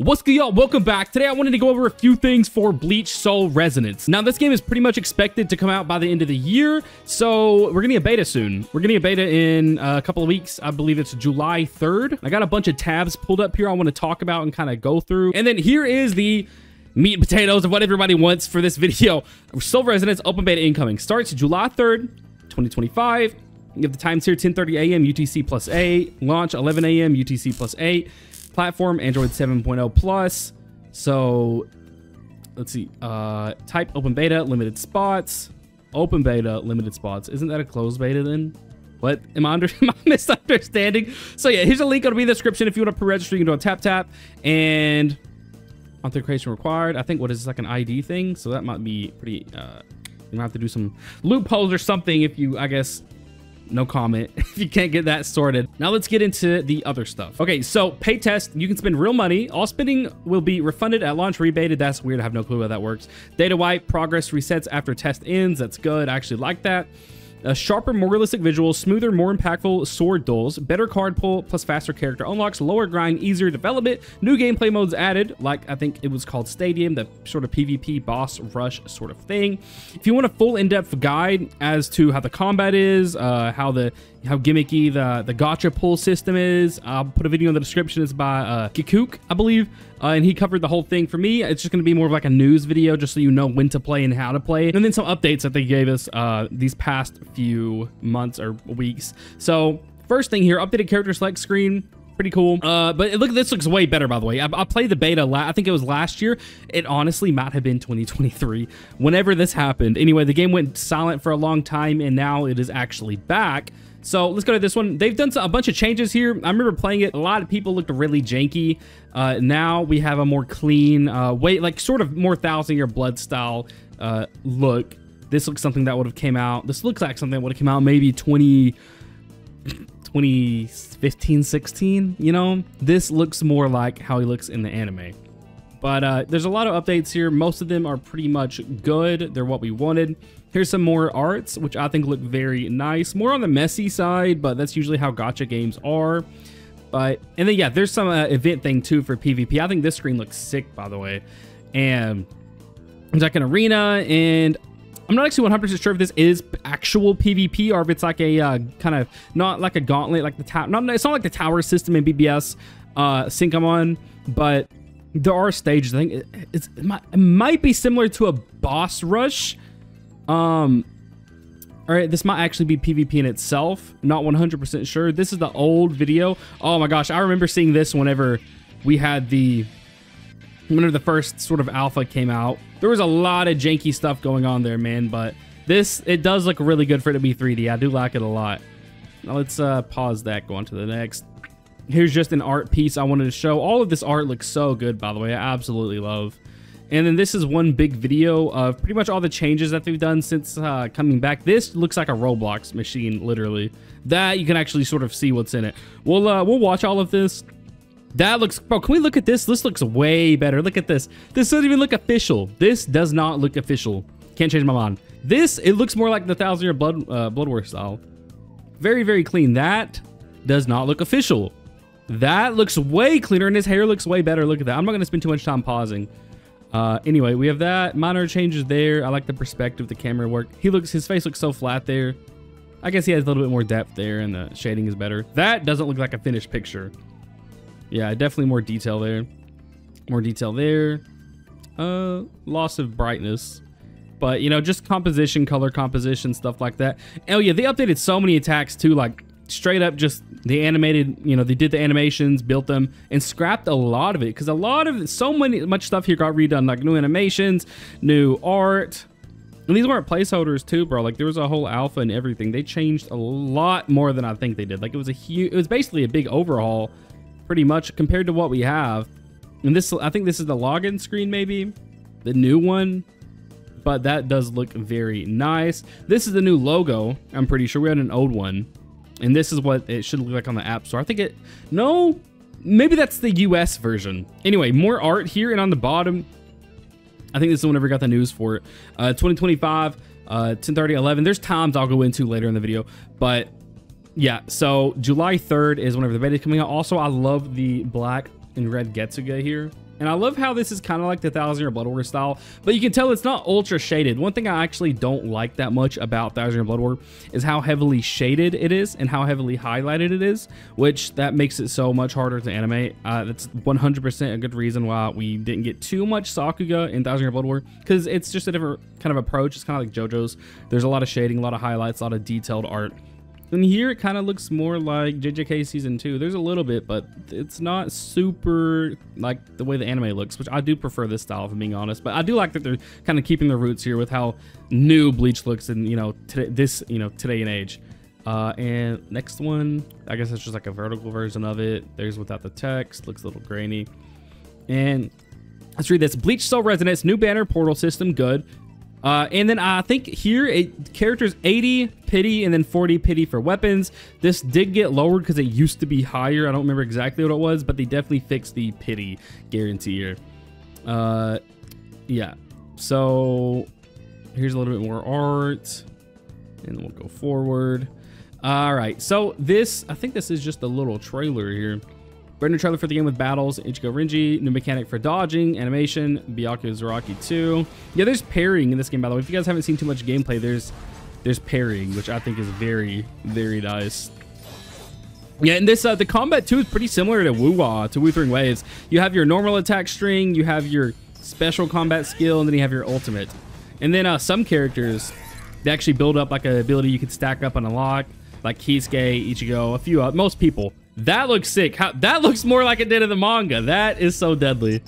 What's good, y'all? Welcome back. Today I wanted to go over a few things for Bleach Soul Resonance. Now this game is pretty much expected to come out by the end of the year, so we're getting a beta soon. We're getting a beta in a couple of weeks. I believe it's July 3rd. I got a bunch of tabs pulled up here I want to talk about and kind of go through. And then here is the meat and potatoes of what everybody wants for this video. Soul Resonance open beta incoming. Starts July 3rd, 2025. You have the times here, 10:30 a.m. UTC plus 8. Launch 11 a.m. UTC plus 8. Platform Android 7.0 plus. So let's see, type open beta, limited spots. Open beta, limited spots. Isn't that a closed beta then? What am I misunderstanding? So yeah, here's a link. It'll be in the description. If you want to pre-register, you can do a tap and authentication required. I think what is this, like an ID thing? So that might be pretty you might have to do some loopholes or something if you, I guess. No comment if you can't get that sorted. Now let's get into the other stuff. Okay, so pay test, you can spend real money. All spending will be refunded at launch, rebated. That's weird. I have no clue how that works. Data wipe, progress resets after test ends. That's good. I actually like that. Sharper, more realistic visuals, smoother, more impactful sword dulls, better card pull, plus faster character unlocks, lower grind, easier development, new gameplay modes added, like I think it was called Stadium, the sort of PvP boss rush sort of thing. If you want a full in-depth guide as to how the combat is, how gimmicky the gacha pull system is, I'll put a video in the description. It's by Kikook, I believe. And he covered the whole thing for me. It's just going to be more of like a news video, just so you know when to play and how to play. And then some updates that they gave us these past few months or weeks. So first thing here, updated character select screen. Pretty cool. But look, this looks way better, by the way. I played the beta, I think it was last year. It honestly might have been 2023, whenever this happened. Anyway, the game went silent for a long time, and now it is actually back. So let's go to this one. They've done a bunch of changes here. I remember playing it. A lot of people looked really janky. Now we have a more clean, like sort of more 1000-Year Blood style look. This looks something that would have came out. This looks like something that would have come out maybe 2015, 16, you know? This looks more like how he looks in the anime. But there's a lot of updates here. Most of them are pretty much good. They're what we wanted. Here's some more arts, which I think look very nice. More on the messy side, but that's usually how gacha games are. And then, yeah, there's some event thing, too, for PvP. I think this screen looks sick, by the way. And it's like an arena, and I'm not actually 100% sure if this is actual PvP or if it's like a kind of, not like a gauntlet, like the tower. It's not like the tower system in BBS Sync-on, but there are stages. I think it might be similar to a boss rush. All right, this might actually be PvP in itself. Not 100% sure. This is the old video. Oh my gosh, I remember seeing this whenever we had whenever the first sort of alpha came out. There was a lot of janky stuff going on there, man, but it does look really good for it to be 3D. I do like it a lot. Now let's pause that, go on to the next. Here's just an art piece I wanted to show. All of this art looks so good, by the way. I absolutely love. And then this is one big video of pretty much all the changes that they've done since coming back. This looks like a Roblox machine, literally. That you can actually sort of see what's in it. We'll watch all of this. That looks, bro, can we look at this? This looks way better. Look at this. This doesn't even look official. This does not look official. Can't change my mind. It looks more like the 1000-Year Blood War style. Very, very clean. That does not look official. That looks way cleaner, and his hair looks way better. Look at that. I'm not going to spend too much time pausing. Anyway, we have that. Minor changes there. I like the perspective, the camera work. His face looks so flat there. I guess he has a little bit more depth there, and the shading is better. That doesn't look like a finished picture. Yeah, definitely more detail there. More detail there. Loss of brightness. But, you know, just composition, color composition, stuff like that. Oh, yeah, they updated so many attacks, too. Like, straight up just the animated, you know, they did the animations, built them, and scrapped a lot of it. Because much stuff here got redone. Like, new animations, new art. And these weren't placeholders, too, bro. Like, there was a whole alpha and everything. They changed a lot more than I think they did. Like, it was basically a big overhaul, pretty much, compared to what we have. And I think this is the login screen, maybe the new one, but that does look very nice. This is the new logo. I'm pretty sure we had an old one, and this is what it should look like on the App Store. I think maybe that's the US version. Anyway, more art here, and on the bottom, I think this is whenever we got the news for it. 2025, 10:30, 11. There's times I'll go into later in the video, but yeah, so July 3rd is whenever the beta is coming out. Also, I love the black and red Getsuga here. And I love how this is kind of like the 1000 Year Blood War style, but you can tell it's not ultra shaded. One thing I actually don't like that much about 1000 Year Blood War is how heavily shaded it is and how heavily highlighted it is, which that makes it so much harder to animate. That's 100% a good reason why we didn't get too much Sakuga in 1000 Year Blood War, because it's just a different kind of approach. It's kind of like JoJo's. There's a lot of shading, a lot of highlights, a lot of detailed art. And here it kind of looks more like JJK Season 2. There's a little bit, but it's not super like the way the anime looks, which I do prefer this style, if I'm being honest. But I do like that they're kind of keeping their roots here with how new Bleach looks in, you know, today and age. And next one, I guess it's just like a vertical version of it. There's without the text, looks a little grainy. And let's read this. Bleach Soul Resonance, new banner, portal system, good. And then I think here characters 80 pity and then 40 pity for weapons. This did get lowered because it used to be higher. I don't remember exactly what it was, but they definitely fixed the pity guarantee here. Yeah. So here's a little bit more art, and then we'll go forward. All right. So this, I think this is just a little trailer here. Brand new trailer for the game with battles, Ichigo Renji, new mechanic for dodging, animation, Byakuya Zaraki 2. Yeah, there's parrying in this game, by the way. If you guys haven't seen too much gameplay, there's parrying, which I think is very, very nice. Yeah, and this the combat too is pretty similar to Wuthering Waves. You have your normal attack string, you have your special combat skill, and then you have your ultimate. And then some characters, they actually build up like an ability you can stack up and unlock, like Kisuke, Ichigo, a few, most people. That looks sick. That looks more like it did in the manga. That is so deadly.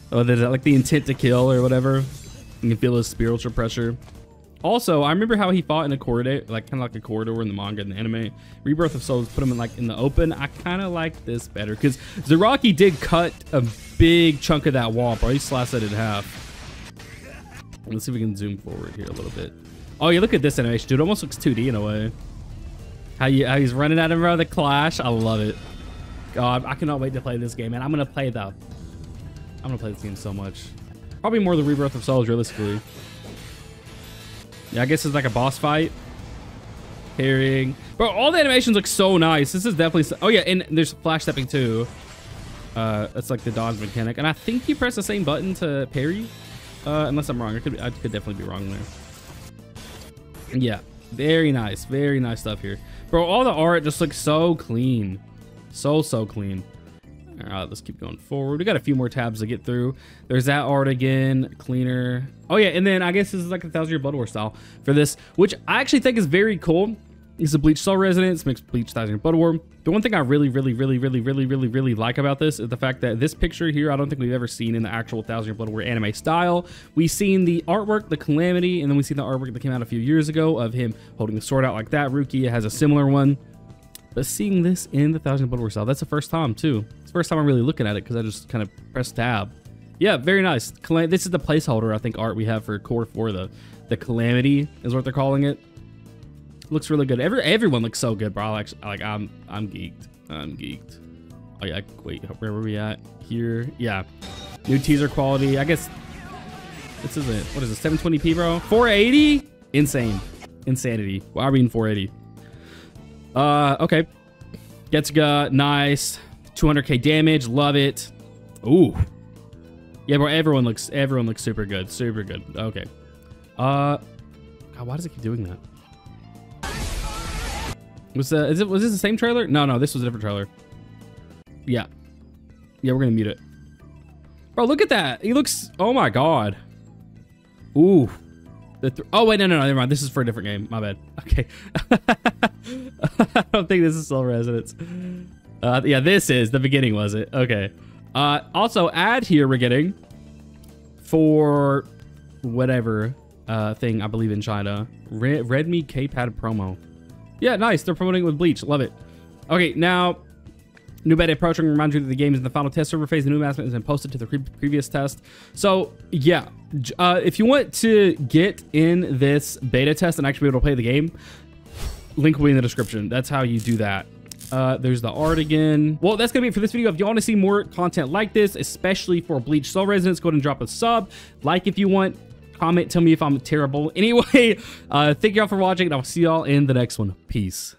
Oh, like the intent to kill or whatever. You can feel his spiritual pressure. Also, I remember how he fought in a corridor, like kind of like a corridor in the manga and the anime. Rebirth of Souls put him in like in the open. I kind of like this better because Zaraki did cut a big chunk of that wall, bro. He sliced it in half. Let's see if we can zoom forward here a little bit. Oh yeah, look at this animation, dude. It almost looks 2D in a way. How he's running at him, bro, the clash. I love it. God, I cannot wait to play this game, man. I'm gonna play this game so much. Probably more the Rebirth of Souls, realistically. Yeah, I guess it's like a boss fight. Parrying. Bro, all the animations look so nice. This is definitely... Oh, yeah, and there's flash stepping, too. That's like the dodge mechanic. And I think you press the same button to parry. Unless I'm wrong. I could definitely be wrong there. Yeah. Very nice stuff here, bro. All the art just looks so clean, so clean. All right, let's keep going forward. We got a few more tabs to get through. There's that art again, cleaner. Oh yeah, and then I guess this is like a 1000 Year Blood War style for this, which I actually think is very cool. It's a Bleach Soul Resonance mixed Bleach 1000 Year Blood War. The one thing I really like about this is the fact that this picture here, I don't think we've ever seen in the actual 1000 Year Blood War anime style. We've seen the artwork, the Calamity, and then we see the artwork that came out a few years ago of him holding the sword out like that. Rukia has a similar one. But seeing this in the 1000 Year Blood War style, that's the first time too. It's the first time I'm really looking at it because I just kind of pressed tab. Yeah, very nice. This is the placeholder, I think, art we have for Core 4. The Calamity is what they're calling it. Looks really good. Everyone looks so good, bro. Like I'm geeked. I'm geeked. Oh yeah, wait, where were we at? Here, yeah. New teaser quality. I guess this isn't. What is it? 720p, bro. 480. Insane. Insanity. Why are we in 480? Okay. Getsuga, nice. 200k damage. Love it. Ooh. Yeah, bro. Everyone looks super good. Super good. Okay. God, why does it keep doing that? Was this the same trailer? No, this was a different trailer. Yeah, we're gonna mute it. Bro, look at that. He looks, oh my God. Ooh. Oh wait, no, never mind. This is for a different game. My bad. Okay. I don't think this is Soul Resonance. Yeah, this is the beginning, was it? Okay. Also ad here we're getting for whatever thing I believe in China. Redmi K-Pad promo. Yeah, nice. They're promoting it with Bleach. Love it. Okay, now, new beta approaching. Remind you that the game is in the final test server phase. The new announcement has been posted to the previous test. So, yeah. If you want to get in this beta test and actually be able to play the game, link will be in the description. That's how you do that. There's the art again. Well, that's going to be it for this video. If you want to see more content like this, especially for Bleach Soul Resonance, go ahead and drop a sub. Like if you want. Comment, tell me if I'm terrible. Anyway, thank y'all for watching, and I'll see y'all in the next one. Peace.